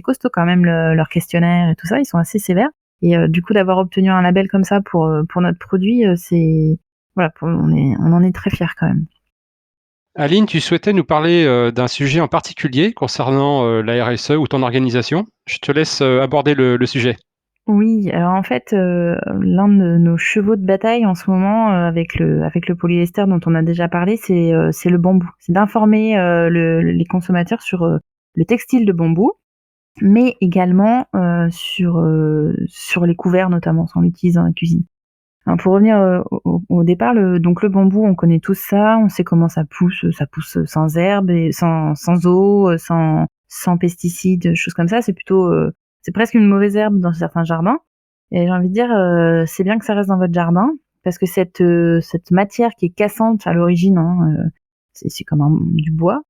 costaud quand même leur questionnaire et tout ça, ils sont assez sévères, et du coup d'avoir obtenu un label comme ça pour notre produit, c'est voilà, on en est très fiers quand même. Aline, tu souhaitais nous parler, d'un sujet en particulier concernant, la RSE ou ton organisation? Je te laisse, aborder le sujet. Oui, alors en fait, l'un de nos chevaux de bataille en ce moment, avec le polyester dont on a déjà parlé, c'est le bambou. C'est d'informer, les consommateurs sur, le textile de bambou, mais également, sur les couverts notamment, si on l'utilise dans la cuisine. Alors pour revenir, au départ, le bambou, on connaît tous ça, on sait comment ça pousse sans herbe et sans eau, sans pesticides, choses comme ça. C'est presque une mauvaise herbe dans certains jardins, et j'ai envie de dire, c'est bien que ça reste dans votre jardin parce que cette matière qui est cassante à l'origine, hein, c'est comme du bois,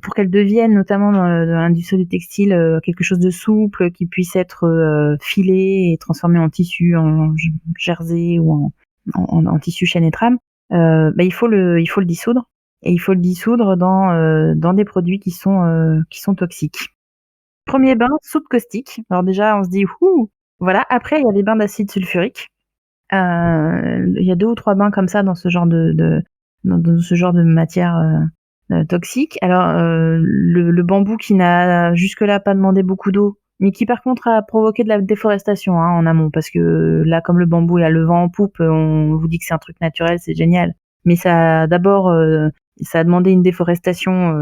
pour qu'elle devienne notamment dans l'industrie du textile, quelque chose de souple qui puisse être, filé et transformé en tissu, en jersey ou en tissu chaîne et trame, bah, il faut le dissoudre, et il faut le dissoudre dans des produits qui sont toxiques. Premier bain, soude caustique. Alors déjà, on se dit: «Ouh!» Voilà. Après, il y a les bains d'acide sulfurique. Il y a 2 ou 3 bains comme ça dans ce genre dans ce genre de matière, toxique. Alors, le bambou qui n'a jusque-là pas demandé beaucoup d'eau, mais qui par contre a provoqué de la déforestation, hein, en amont, parce que là, comme le bambou il a le vent en poupe, on vous dit que c'est un truc naturel, c'est génial. Mais ça a demandé une déforestation,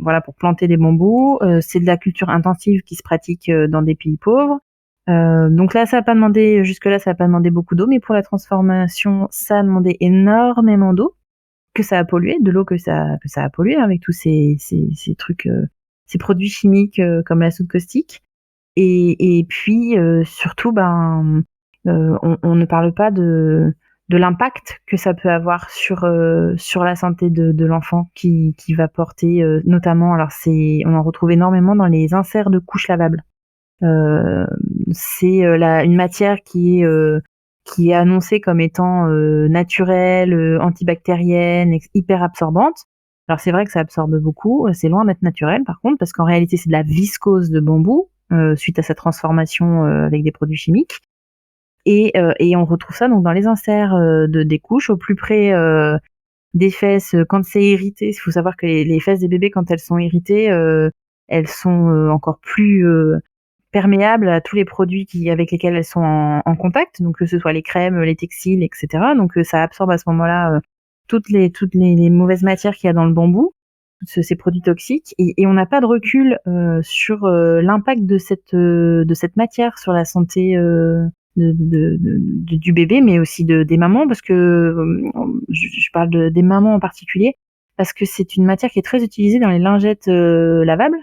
voilà, pour planter des bambous. C'est de la culture intensive qui se pratique dans des pays pauvres. Donc là, jusque-là, ça a pas demandé beaucoup d'eau, mais pour la transformation, ça a demandé énormément d'eau, que ça a pollué, de l'eau que ça a pollué avec tous ces trucs, ces produits chimiques comme la soude caustique, et puis surtout, ben, On ne parle pas de l'impact que ça peut avoir sur la santé de l'enfant qui va porter, notamment, alors on en retrouve énormément dans les inserts de couches lavables. C'est une matière qui est annoncée comme étant naturelle, antibactérienne, hyper absorbante. Alors c'est vrai que ça absorbe beaucoup, c'est loin d'être naturel par contre, parce qu'en réalité c'est de la viscose de bambou suite à sa transformation avec des produits chimiques. Et on retrouve ça donc dans les inserts des couches, au plus près des fesses quand c'est irrité. Il faut savoir que les fesses des bébés, quand elles sont irritées, elles sont encore plus perméables à tous les produits avec lesquels elles sont en contact, donc que ce soit les crèmes, les textiles, etc. Donc ça absorbe à ce moment-là toutes les mauvaises matières qu'il y a dans le bambou, ces produits toxiques, et on n'a pas de recul sur l'impact de cette matière sur la santé du bébé, mais aussi des mamans, parce que je parle des mamans en particulier, parce que c'est une matière qui est très utilisée dans les lingettes lavables,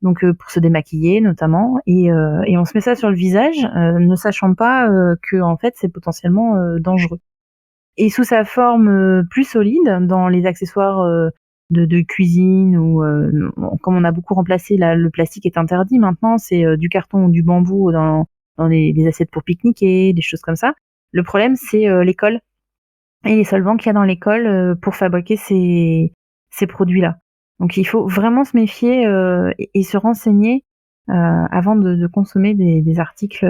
donc pour se démaquiller notamment, et on se met ça sur le visage, ne sachant pas que en fait c'est potentiellement dangereux. Et sous sa forme plus solide, dans les accessoires de cuisine, ou comme on a beaucoup remplacé, le plastique est interdit maintenant, c'est du carton ou du bambou dans les assiettes pour pique-niquer, des choses comme ça. Le problème, c'est l'école et les solvants qu'il y a dans l'école pour fabriquer ces produits-là. Donc il faut vraiment se méfier et se renseigner avant de consommer des articles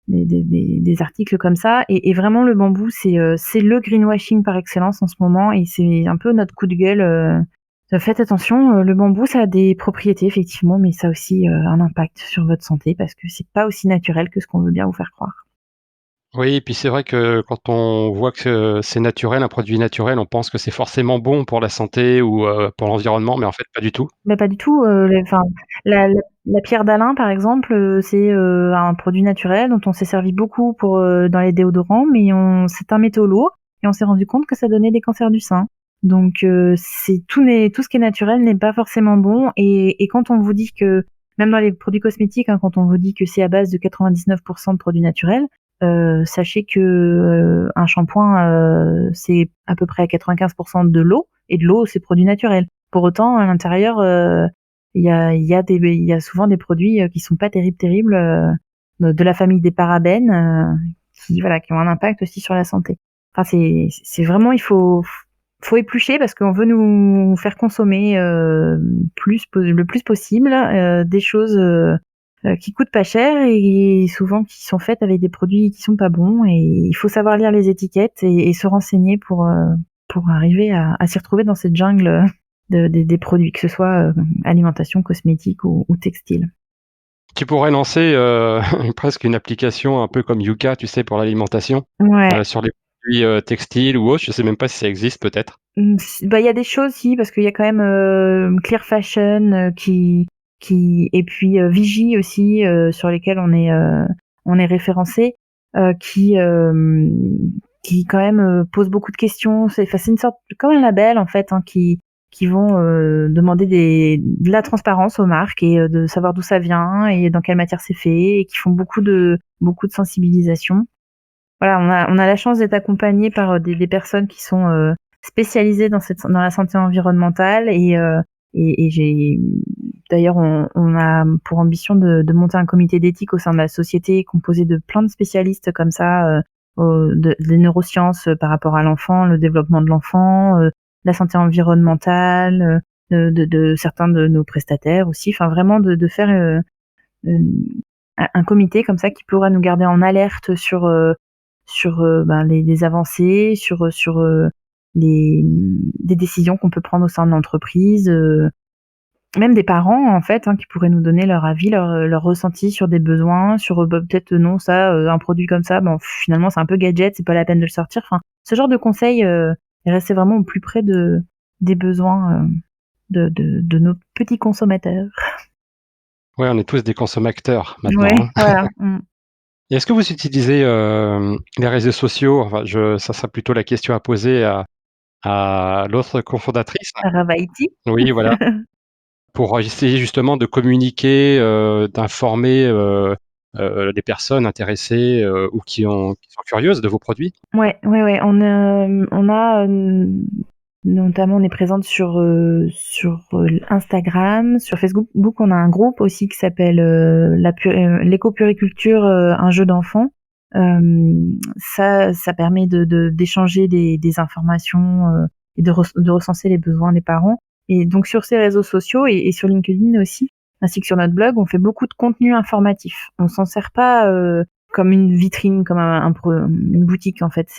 des articles comme ça. Et vraiment, le bambou, c'est le greenwashing par excellence en ce moment, et c'est un peu notre coup de gueule. Faites attention, le bambou, ça a des propriétés effectivement, mais ça a aussi un impact sur votre santé, parce que c'est pas aussi naturel que ce qu'on veut bien vous faire croire. Oui, et puis c'est vrai que quand on voit que c'est naturel, un produit naturel, on pense que c'est forcément bon pour la santé ou pour l'environnement, mais en fait pas du tout. Mais pas du tout, enfin, la pierre d'Alain, par exemple, c'est un produit naturel dont on s'est servi beaucoup dans les déodorants, mais c'est un métaux lourd, et on s'est rendu compte que ça donnait des cancers du sein. Donc tout ce qui est naturel n'est pas forcément bon, et quand on vous dit que, même dans les produits cosmétiques, hein, quand on vous dit que c'est à base de 99% de produits naturels, sachez que un shampoing, c'est à peu près à 95% de l'eau, et de l'eau, c'est produit naturel. Pour autant, à l'intérieur, il y a souvent des produits qui sont pas terribles, de la famille des parabènes, qui ont un impact aussi sur la santé. Enfin, c'est vraiment, faut éplucher, parce qu'on veut nous faire consommer le plus possible des choses qui coûtent pas cher, et souvent qui sont faites avec des produits qui sont pas bons. Et il faut savoir lire les étiquettes et se renseigner pour arriver à s'y retrouver dans cette jungle des produits, que ce soit alimentation, cosmétique ou textile. Tu pourrais lancer presque une application un peu comme Yuka, tu sais, pour l'alimentation, Ouais. sur les produits textiles ou autres. Je sais même pas si ça existe peut-être. Bah, il y a des choses, si, parce qu'il y a quand même Clear Fashion et puis Vigie aussi, sur lesquels on est référencé, qui quand même pose beaucoup de questions. C'est une sorte comme un label en fait, hein, qui vont demander de la transparence aux marques, et de savoir d'où ça vient et dans quelle matière c'est fait, et qui font beaucoup de sensibilisation. Voilà, on a la chance d'être accompagné par des personnes qui sont spécialisées dans la santé environnementale, et j'ai d'ailleurs, on a pour ambition de monter un comité d'éthique au sein de la société, composé de plein de spécialistes comme ça, des neurosciences par rapport à l'enfant, le développement de l'enfant, la santé environnementale, de certains de nos prestataires aussi. Enfin, vraiment de faire un comité comme ça qui pourra nous garder en alerte sur les avancées, sur des décisions qu'on peut prendre au sein de l'entreprise, même des parents en fait, hein, qui pourraient nous donner leur avis, leur ressenti sur des besoins, sur peut-être non, ça, un produit comme ça, bon, finalement c'est un peu gadget, c'est pas la peine de le sortir. Enfin, ce genre de conseils, et rester vraiment au plus près des besoins de nos petits consommateurs. Ouais, on est tous des consommateurs maintenant, Ouais, hein. voilà. Et est-ce que vous utilisez les réseaux sociaux? Enfin, ça sera plutôt la question à poser à l'autre cofondatrice. Ravaiti. Oui, voilà. Pour essayer justement de communiquer, d'informer, les personnes intéressées ou qui sont curieuses de vos produits? Ouais. On a notamment, on est présente sur Instagram, sur Facebook. On a un groupe aussi qui s'appelle l'éco-puriculture, un jeu d'enfant. Ça permet d'échanger des informations et de recenser les besoins des parents. Et donc sur ces réseaux sociaux et sur LinkedIn aussi, ainsi que sur notre blog, on fait beaucoup de contenu informatif. On s'en sert pas comme une vitrine, comme une boutique en fait.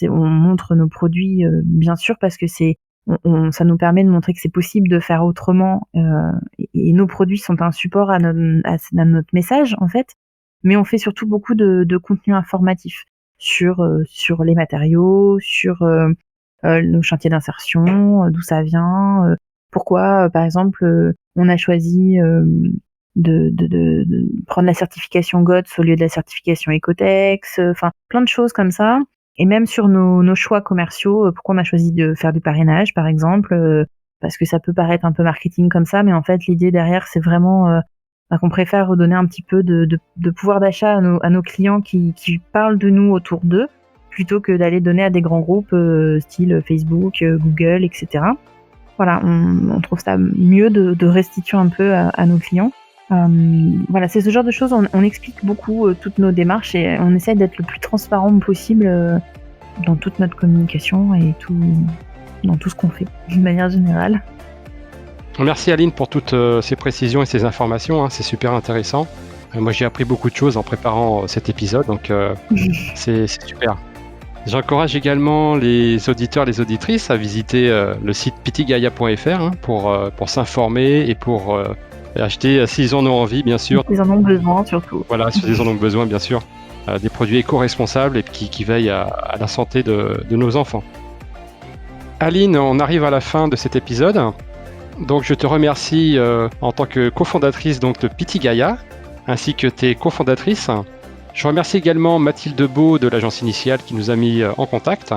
On montre nos produits bien sûr parce que ça nous permet de montrer que c'est possible de faire autrement et nos produits sont un support à notre message en fait. Mais on fait surtout beaucoup de contenu informatif sur les matériaux, sur nos chantiers d'insertion, d'où ça vient, pourquoi par exemple on a choisi de prendre la certification GOTS au lieu de la certification Ecotex, enfin plein de choses comme ça. Et même sur nos choix commerciaux, pourquoi on a choisi de faire du parrainage par exemple, parce que ça peut paraître un peu marketing comme ça, mais en fait l'idée derrière c'est vraiment qu'on préfère redonner un petit peu de pouvoir d'achat à nos clients qui parlent de nous autour d'eux, plutôt que d'aller donner à des grands groupes style Facebook, Google, etc. Voilà, on trouve ça mieux de restituer un peu à nos clients. Voilà, c'est ce genre de choses, on explique beaucoup toutes nos démarches et on essaie d'être le plus transparent possible dans toute notre communication et dans tout ce qu'on fait, d'une manière générale. Merci Aline pour toutes ces précisions et ces informations, hein, c'est super intéressant. Moi j'ai appris beaucoup de choses en préparant cet épisode, donc c'est super. J'encourage également les auditeurs et les auditrices à visiter le site pitigaya.fr hein, pour s'informer et pour acheter, s'ils en ont envie bien sûr. Ils en ont besoin surtout. Voilà, s'ils en ont besoin bien sûr, des produits éco-responsables et qui veillent à la santé de nos enfants. Aline, on arrive à la fin de cet épisode. Donc je te remercie en tant que cofondatrice donc, de Pitigaya, ainsi que tes cofondatrices. Je remercie également Mathilde Beau de l'agence initiale qui nous a mis en contact.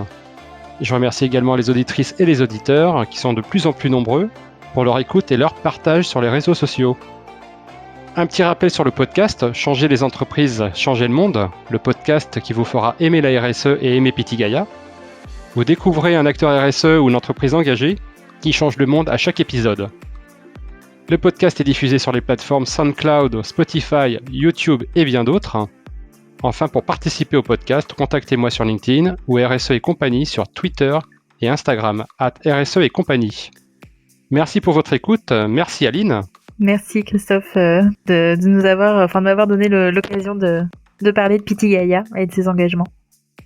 Je remercie également les auditrices et les auditeurs qui sont de plus en plus nombreux pour leur écoute et leur partage sur les réseaux sociaux. Un petit rappel sur le podcast, Changer les entreprises, changer le monde, le podcast qui vous fera aimer la RSE et aimer Pitigaya. Vous découvrez un acteur RSE ou une entreprise engagée qui change le monde à chaque épisode. Le podcast est diffusé sur les plateformes SoundCloud, Spotify, YouTube et bien d'autres. Enfin, pour participer au podcast, contactez-moi sur LinkedIn ou RSE et compagnie sur Twitter et Instagram @RSE et compagnie. Merci pour votre écoute. Merci Aline. Merci Christophe de m'avoir donné l'occasion de parler de Pitigaya et de ses engagements.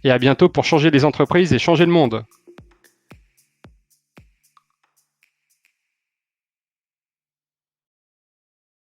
Et à bientôt pour changer les entreprises et changer le monde.